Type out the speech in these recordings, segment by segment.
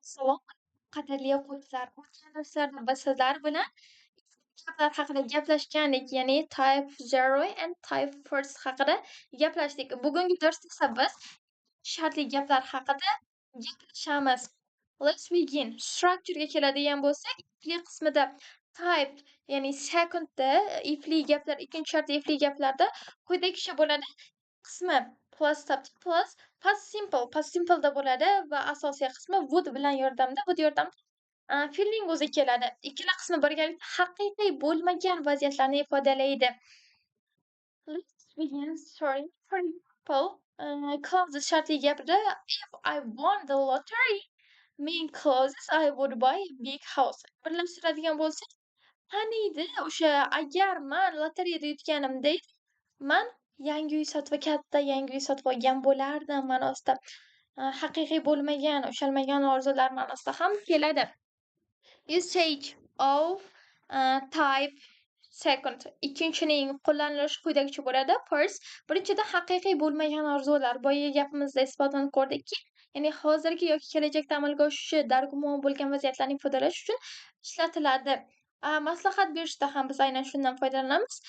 Salom, qadrli o'quvchilar. O'tgan darslarda biz sizlar bilan gaplar haqida gaplashgandik, ya'ni type 0 and type first haqida gaplashdik. Bugungi darsda esa biz shartli gaplar haqida gaplashamiz. Let's begin. Structure'ga keladigan bo'lsak, ifli qismida type, ya'ni secondda ifli gaplar, ikkinchi shartli ifli gaplarda quyidagicha bo'ladi. Qismi plus plus past simple'da bo'ladi va asosiy qismi would bilan yordamida fe'lning o'zi keladi. Ikkala qismi birgalikda haqiqiy bo'lmagan vaziyatlarni ifodalaydi. Let's begin. Sorry. For example, clauses shartli gapida if I won the lottery, mean clauses I would buy a big house. Birlashtiradigan bo'lsak, qaniydi o'sha agar man lotereyada yutganimda man yangi uy sotib katta yangi uy sotib olgan bo'lardim ma'nosida. Haqiqiy bo'lmagan, ushalmagan orzular ma'nosida ham keladi. Usage of type second. Ikkinchining qo'llanilishi quyidagicha bo'ladi. First, birinchida haqiqiy bo'lmagan orzular. Boya gapimizda isbotlanib ko'rdikki, ya'ni hozirgi yoki kelajakda amalga oshishi dargumon bo'lgan vaziyatlarni ifodalash uchun ishlatiladi. Maslahat berishda ham biz aynan shundan foydalanamiz.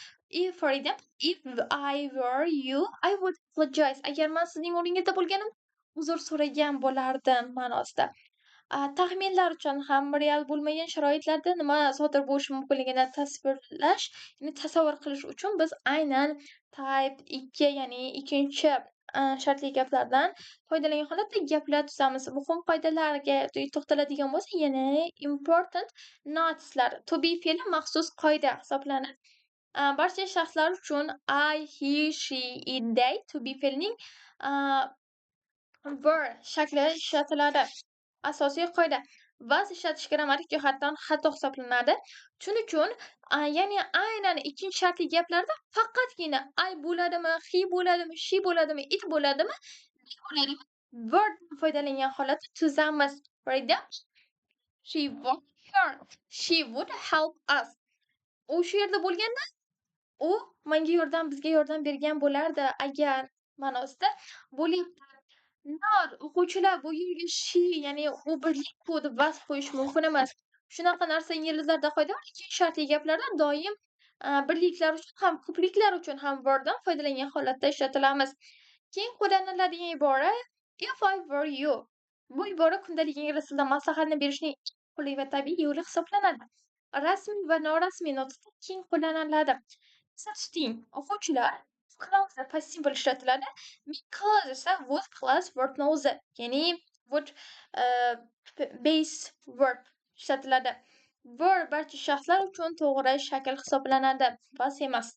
For example, if I were you, I would apologize. Agar men sizning o'rningizda bo'lganim, uzr so'ragan bo'lardim ma'nosida. Taxminlar uchun ham real bo'lmagan sharoitlarda nima sodir bo'lishi mumkinligini tasvirlash, ya'ni tasavvur qilish uchun biz aynan type 2, ya'ni ikkinchi shartli gaplardan foydalangan holatda gaplar tuzamiz. Muhim qoidalarga to'xtaladigan bo'lsak, yana important noteslar. To be fe'li maxsus qoida hisoblanadi. Barcha shaxslar uchun I, he, she, it, they to be fe'lining were shakli ishlatiladi. Asosiy qoida. Ba'zi ishlatish grammatik jihatdan xato hisoblanadi. Shuning uchun, ya'ni aynan ikkinchi shartli gaplarda faqatgina I bo'ladimi, he bo'ladimi, she bo'ladimi, it bo'ladimi, they bo'ladimi, were dan foydalangan holatda tuzamiz. For example, she worked here. She would help us. U shu yerda bo'lganda u bizga yordam bergan bo'lardi agar ma'nosida bo'lyapti. Nor o'quvchilar bu yerga she, ya'ni u birlik bu deb vasf qo'yish mumkin emas. Shunaqa narsa inglizlarda qoida bor. Ikkinchi shartli gaplarda doim birliklar uchun ham ko'pliklar uchun ham were foydalangan holatda ishlatilamiz. Keyin qo'llaniladigan ibora if I were you. Bu ibora kundalik ingliz tilida maslahatni berishning qulay va tabiiy yo'li hisoblanadi. Rasmiy va norasmiy nutqda keng qo'llaniladi. Substituting o'quvchilar clause past simple ishlatiladi. Clause esa would plus verb o'zi, ya'ni would base verb ishlatiladi. Verb barcha shaxslar uchun to'g'ri shakl hisoblanadi, bas emas.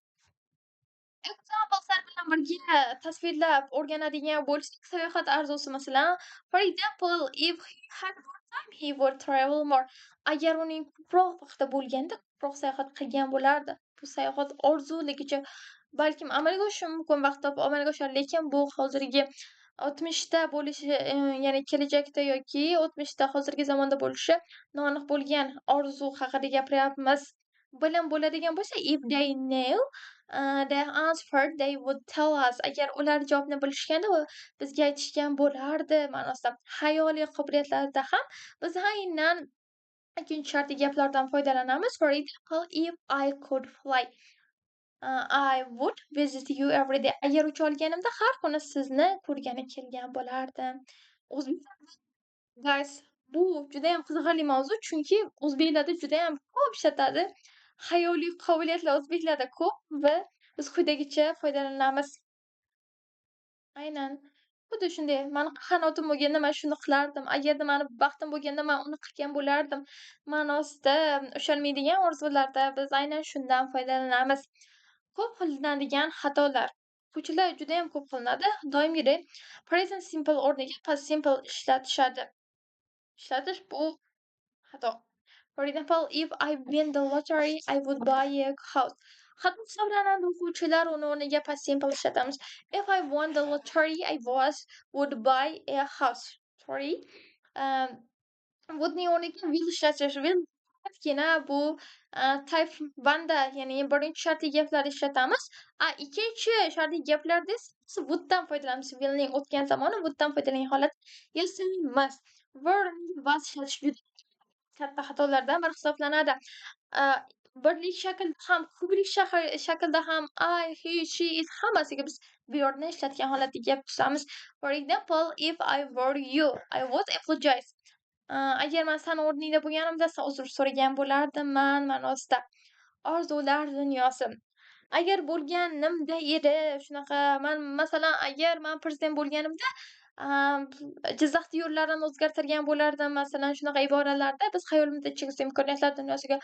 Examplelar bilan birga tasvirlab o'rganadigan bo'lsak, sayohat arzusi masalan, for example, if he had more time, he would travel more. Agar uning ko'proq vaqti bo'lganda, ko'proq sayohat qilgan bo'lardi. Bu sayohat orzuligicha balkim amalga oshishi mumkin, vaqt topib amalga oshadi, lekin bu hozirgi o'tmishda bo'lishi, ya'ni kelajakda yoki o'tmishda hozirgi zamonda bo'lishi noaniq bo'lgan orzu haqida gapiryapmiz. Bilim bo'ladigan bo'lsa, if they knew the answer they would tell us. Agar ular javobni bilishganda bizga aytishgan bo'lardi ma'nosida. Xayoliy qobiliyatlarda ham biz aynan ikkinchi shartli gaplardan foydalanamiz. For example, if I could fly, I would visit you every day. Agar ucha olganimda har kuni sizni ko'rgani kelgan bo'lardim. Guys, bu juda ham qiziqarli mavzu, chunki o'zbeklarda juda ham ko'p ishlatadi. Xayoliy qobiliyatlar o'zbeklarda ko'p va biz quyidagicha foydalanamiz. Aynan xuddi shunday. Mani qanotim bo'lganda men shuni qilardim. Agarda mani baxtim bo'lganda men uni qilgan bo'lardim ma'nosida ushalmaydigan orzularda biz aynan shundan foydalanamiz. Ko'p qilinadigan xatolar. O'quvchilar juda ham ko'p qilinadi. Doimgidek present simple o'rniga past simple ishlatishadi. Ishlatish bu xato. For example, if I win the lottery, I would buy a house. Xato hisoblanadi o'quvchilar, uni o'rniga past simple ishlatamiz. If I won the lottery, I would buy a house. Sorry. Wouldning o'rniga will ishlatish. Will faqatgina bu type 1da, ya'ni birinchi shartli gaplarni ishlatamiz. Ikkinchi shartli gaplarda esa would dan foydalanamiz. Willning o'tgan zamoni would dan foydalangan holat emas. word was ishlatish juda katta xatolardan biri hisoblanadi. Aaa, birlik shaklda ham, ko'plik shaklda ham I, he, she, it hammasiga biz bu wordni ishlatgan holatda gap tuzamiz. For example, if I were you, I would apologize. Agar man sani o'rningda bo'lganimda san uzr so'ragan bo'lardiman ma'nosida. Orzular dunyosi. Agar bo'lganimda edi shunaqa, man masalan, agar man prezident bo'lganimda, amm, Jizzaxda yo'llarini o'zgartirgan bo'lardim, masalan, shunaqa iboralarda biz xayolimizda chegsiz imkoniyatlar dunyosiga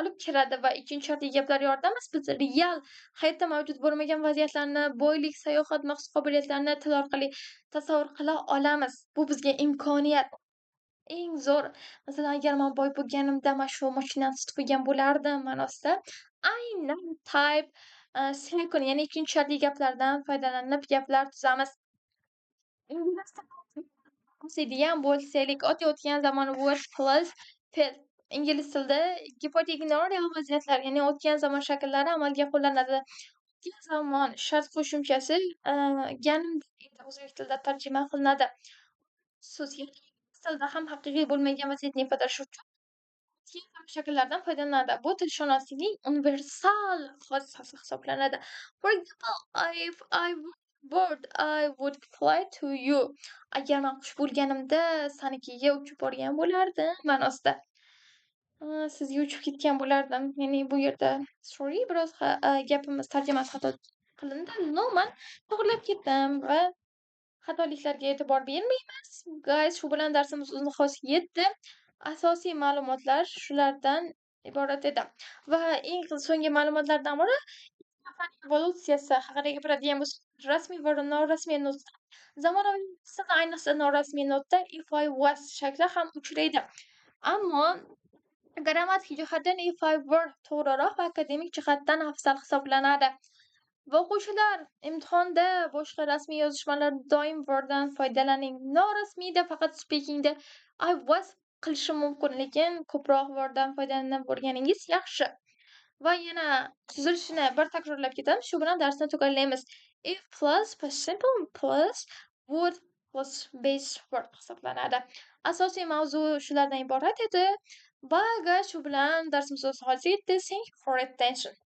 olib kiradi va ikkinchi shartli gaplar yordamida biz real hayotda mavjud bo'lmagan vaziyatlarni, boylik, sayohat, mahsus qobiliyatlarni til orqali tasavvur qila olamiz. Bu bizga imkoniyat. Eng zo'r, masalan, agar man boy bo'lganimda mana shu mashinani sotib olgan bo'lardim ma'nosida. Aynan type, second ya'ni ikkinchi shartli gaplardan foydalanib gaplar tuzamiz. Ingliz bahslaydigan bo'lsaylik, o'tayotgan zamon was plus fe'l. Ingliz tilida gipotetiklar real vaziyatlar, ya'ni o'tgan zamon shakllari amalga qo'llanadi. O'tgan zamon shart qo'shimchasi, ganimdek edi o'zbek tilida tarjima qilinadi. So'z tilda ham haqiqiy bo'lmagan vaziyatni ifodalash uchun keyin shakllardan foydalanadi. Bu tilshunoslikning universal xosisasi hisoblanadi. For example, if I were bird, I would fly to you. Agar man qush bo'lganimda sanikiga uchib borgan bo'lardim ma'nosida. Sizga uchib ketgan bo'lardim. Ya'ni bu yerda sorry biroz gapimiz tarjimasi xato qilindi. No, man to'g'rilab ketdim va xatoliklarga e'tibor bermaymiz. Guys, shu bilan darsimiz o'z nihoyasiga yetdi. Asosiy ma'lumotlar shulardan iborat edi. Va eng so'nggi ma'lumotlardan biri evolyutsiyasi haqida gapiradigan bo'lsak, rasmiy va norasmiy nutqda zamonaviy tilda, ayniqsa norasmiy nutqda if I was shakli ham uchraydi. Ammo grammatik jihatdan if I were to'g'riroq va akademik jihatdan afzal hisoblanadi. Va o'quvchilar, imtihonda boshqa rasmiy yozishmalarda doim worddan foydalaning. Norasmiyda faqat speakingda I was qilishi mumkin, lekin ko'proq worddan foydalanib o'rganingiz yaxshi. Va yana tuzilishini bir takrorlab ketamiz. Shu bilan darsni tugallaymiz. If plus past simple plus would plus base word hisoblanadi. Asosiy mavzu shulardan iborat edi. Va shu bilan darsimiz o'z nihoyasiga yetdi. Thank you for attention.